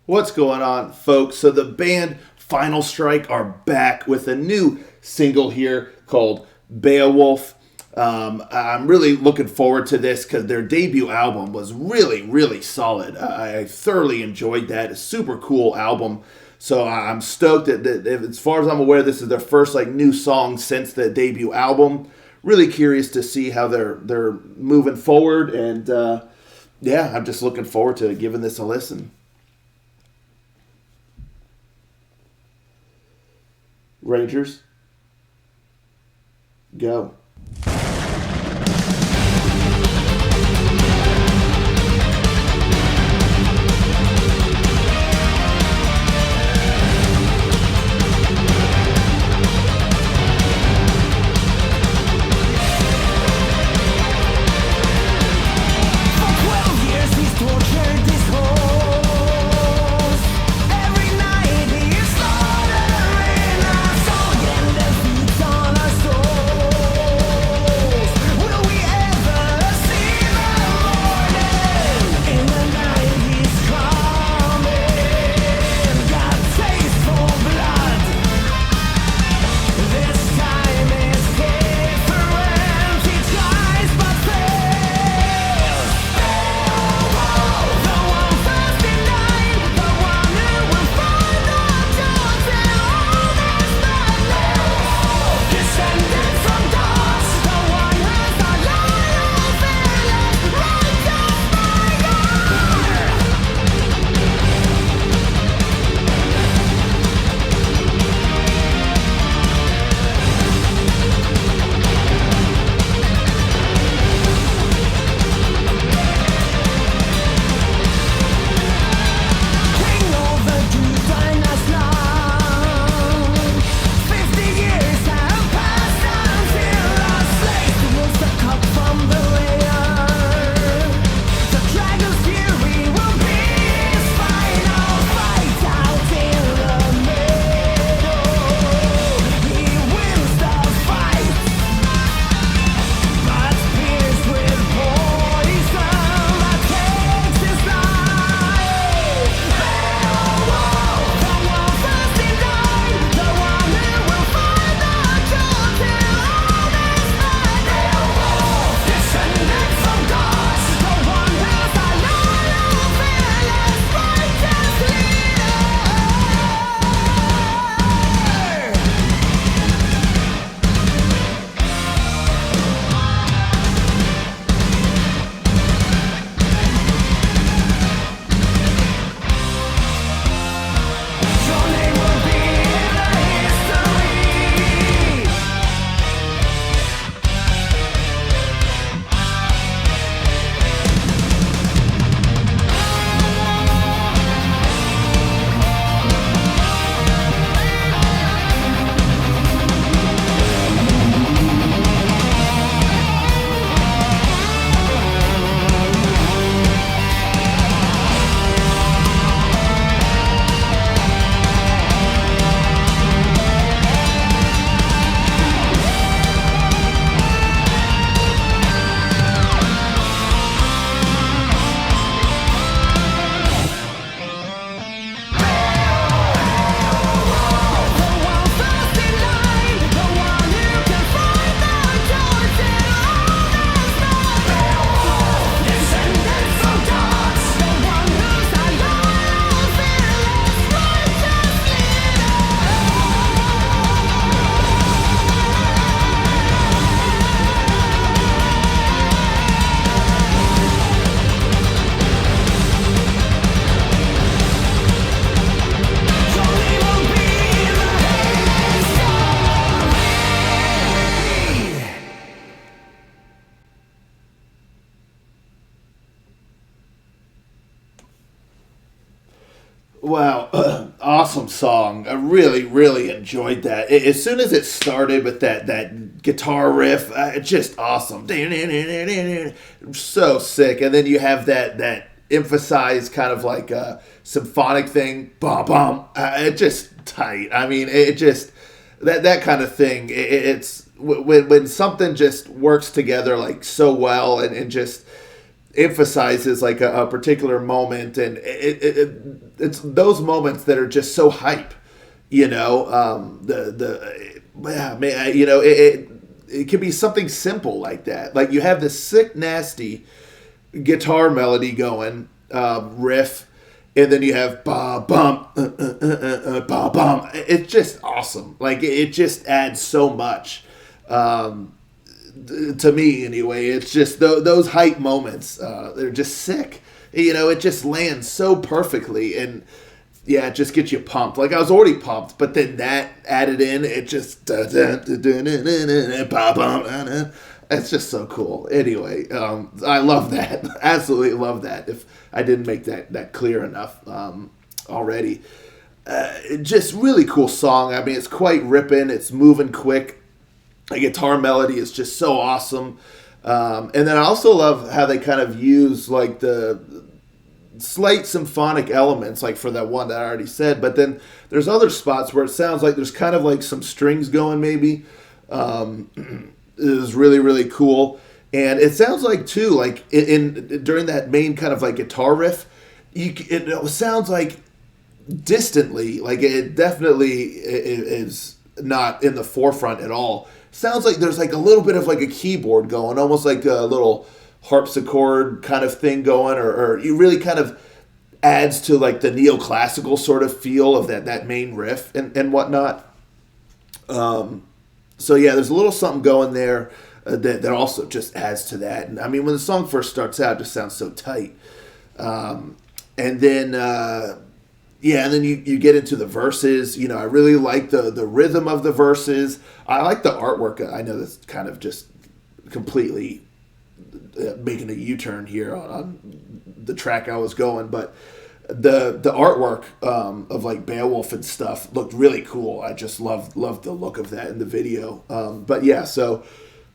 What's going on, folks? So the band Final Strike are back with a new single here called Beowulf. I'm really looking forward to this because their debut album was really, really solid. I thoroughly enjoyed that. A super cool album. So I'm stoked that as far as I'm aware, this is their first new song since the debut album. Really curious to see how they're moving forward, and I'm just looking forward to giving this a listen. Rangers, go. Wow, awesome song. I really, really enjoyed that. As soon as it started with that guitar riff, just awesome. So sick. And then you have that emphasized kind of like a symphonic thing. Bum, bum. It just tight. I mean, it just, that kind of thing. It's when something just works together like so well and just emphasizes like a particular moment, and it's those moments that are just so hype. Yeah, man, it can be something simple like that. Like you have this sick, nasty guitar melody going, riff, and then you have ba bum, ba bum. It's just awesome. Like it just adds so much. To me anyway, it's just those hype moments. They're just sick. It just lands so perfectly, and yeah, it just gets you pumped. Like I was already pumped, but then that added in, it just it's just so cool. Anyway, I love that. Absolutely love that. If I didn't make that clear enough already, just really cool song. I mean, it's quite ripping. It's moving quick. The guitar melody is just so awesome. And then I also love how they kind of use like the slight symphonic elements, like for that one that I already said. But then there's other spots where it sounds like there's kind of like some strings going maybe. It was really, really cool. And it sounds like too, like during that main kind of like guitar riff, it sounds like distantly, like it definitely is not in the forefront at all. Sounds like there's like a little bit of like a keyboard going, almost like a little harpsichord kind of thing going, or it really kind of adds to like the neoclassical sort of feel of that main riff and whatnot. So yeah, there's a little something going there that also just adds to that. And I mean, when the song first starts out, it just sounds so tight. And then and then you get into the verses. I really like the rhythm of the verses. I like the artwork. I know that's kind of just completely making a U-turn here on the track I was going, but the artwork of like Beowulf and stuff looked really cool. I just loved the look of that in the video. But yeah, so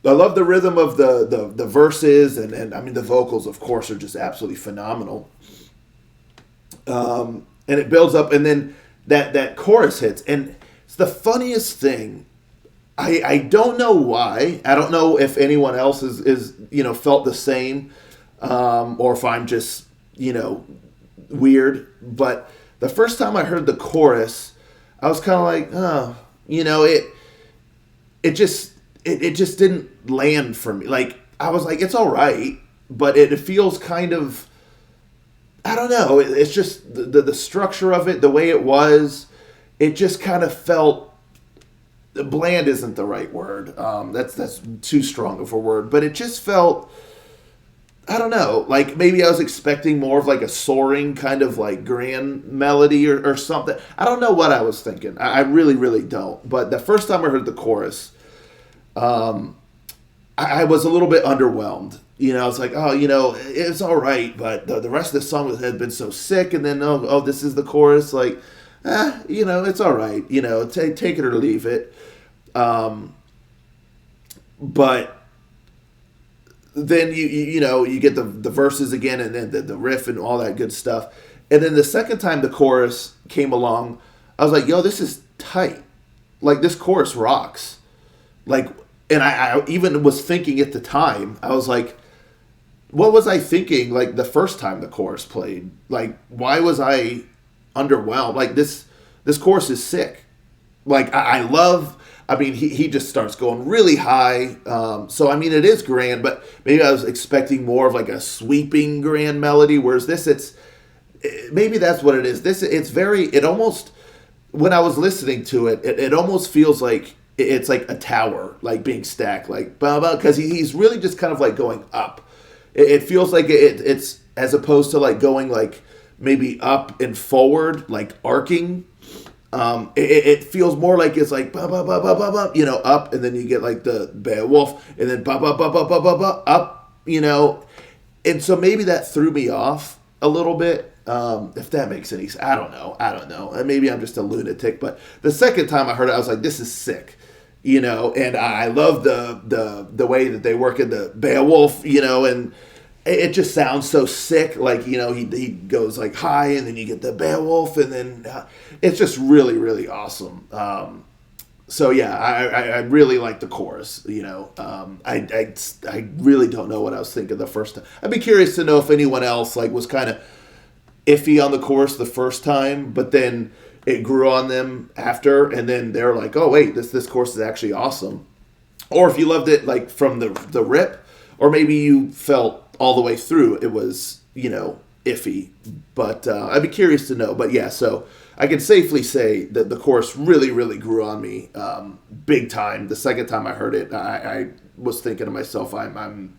I love the rhythm of the verses, and I mean the vocals, of course, are just absolutely phenomenal. And it builds up, and then that chorus hits, and it's the funniest thing. I don't know why. I don't know if anyone else is felt the same, or if I'm just weird. But the first time I heard the chorus, I was kind of like, oh, it just didn't land for me. Like I was like, it's all right, but it feels kind of, I don't know. It's just the structure of it, the way it was. It just kind of felt. Bland isn't the right word. That's too strong of a word. But it just felt, I don't know, like maybe I was expecting more of like a soaring kind of like grand melody or something. I don't know what I was thinking. I really, really don't. But the first time I heard the chorus, I was a little bit underwhelmed. I was like, oh, it's all right, but the rest of the song had been so sick, and then oh, this is the chorus, like, it's all right, take it or leave it. But then you get the verses again, and then the riff and all that good stuff, and then the second time the chorus came along, I was like, yo, this is tight, like this chorus rocks, like, and I even was thinking at the time, I was like, what was I thinking like the first time the chorus played? Like, why was I underwhelmed? Like this chorus is sick. Like I love. I mean, he just starts going really high. So I mean, it is grand, but maybe I was expecting more of like a sweeping grand melody. Whereas maybe that's what it is. It almost, when I was listening to it, it almost feels like it's like a tower, like being stacked, like because he's really just kind of like going up. It feels like it's as opposed to like going like maybe up and forward, like arcing. It feels more like it's like ba ba ba ba ba ba, up, and then you get like the Beowulf, and then ba ba ba ba ba ba ba up, and so maybe that threw me off a little bit. If that makes any sense, I don't know. Maybe I'm just a lunatic, but the second time I heard it, I was like, this is sick. And I love the way that they work in the Beowulf, and it just sounds so sick. Like, he goes like high, and then you get the Beowulf, and then it's just really, really awesome. So yeah, I really like the chorus. I really don't know what I was thinking the first time. I'd be curious to know if anyone else like was kind of iffy on the chorus the first time, but then it grew on them after, and then they're like, oh wait, this chorus is actually awesome. Or if you loved it like from the rip, or maybe you felt all the way through it was iffy. But I'd be curious to know. But yeah, so I can safely say that the chorus really, really grew on me big time. The second time I heard it, I was thinking to myself, I'm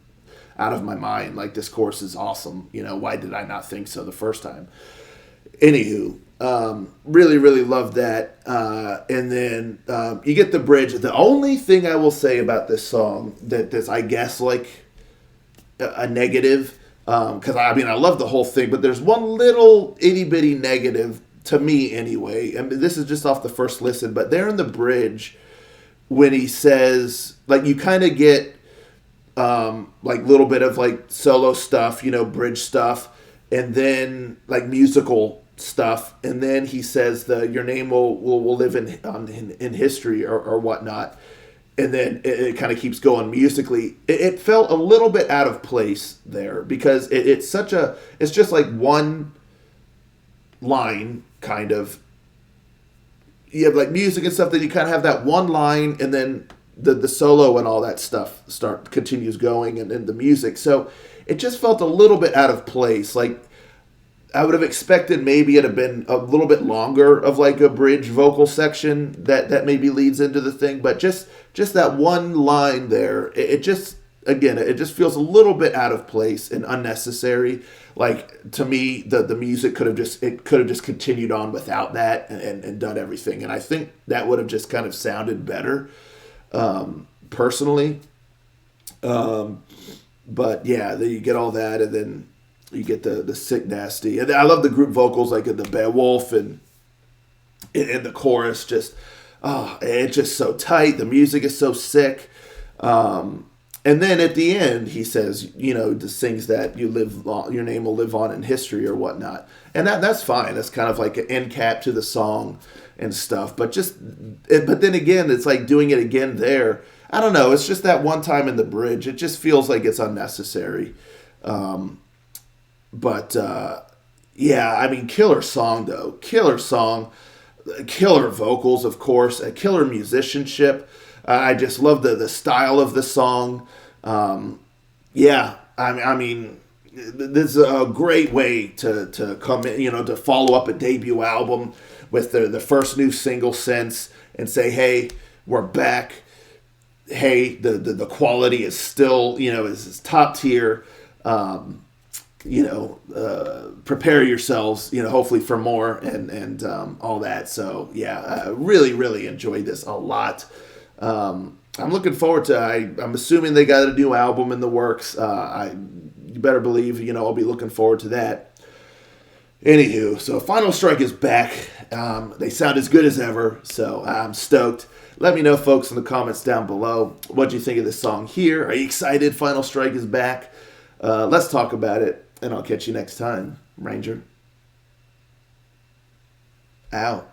out of my mind. Like, this chorus is awesome. Why did I not think so the first time? Anywho, really, really loved that. And then you get the bridge. The only thing I will say about this song that's, I guess, like a negative, because I love the whole thing, but there's one little itty bitty negative to me anyway. I mean, this is just off the first listen, but there in the bridge when he says, like, you kind of get like little bit of like solo stuff, bridge stuff, and then like musical stuff, and then he says your name will live in history or whatnot, and then it kind of keeps going musically. It felt a little bit out of place there because it's just like one line kind of. You have like music and stuff, then you kind of have that one line, and then the solo and all that stuff continues going, and the music. So it just felt a little bit out of place. Like, I would have expected maybe it had been a little bit longer of like a bridge vocal section that maybe leads into the thing, but just that one line there, it just feels a little bit out of place and unnecessary. Like, to me, the music could have just continued on without that and done everything, and I think that would have just kind of sounded better, personally. But yeah, then you get all that, and then you get the sick nasty, and I love the group vocals like in the Beowulf and in the chorus. Just it's just so tight. The music is so sick. And then at the end, he says, just sings that your name will live on in history or whatnot, and that's fine. That's kind of like an end cap to the song and stuff. But then again, it's like doing it again there. I don't know. It's just that one time in the bridge. It just feels like it's unnecessary. But yeah, I mean, killer song though. Killer song, killer vocals, of course, a killer musicianship. I just love the style of the song. Yeah, I mean, this is a great way to come in, to follow up a debut album with the first new single since, and say, hey, we're back. Hey, the quality is still, is top tier. Prepare yourselves, hopefully for more and all that. So yeah, I really, really enjoyed this a lot. I'm looking forward to. I'm assuming they got a new album in the works. You better believe, I'll be looking forward to that. Anywho, so Final Strike is back. They sound as good as ever, so I'm stoked. Let me know, folks, in the comments down below. What do you think of this song here? Are you excited Final Strike is back? Let's talk about it, and I'll catch you next time. Ranger. Out.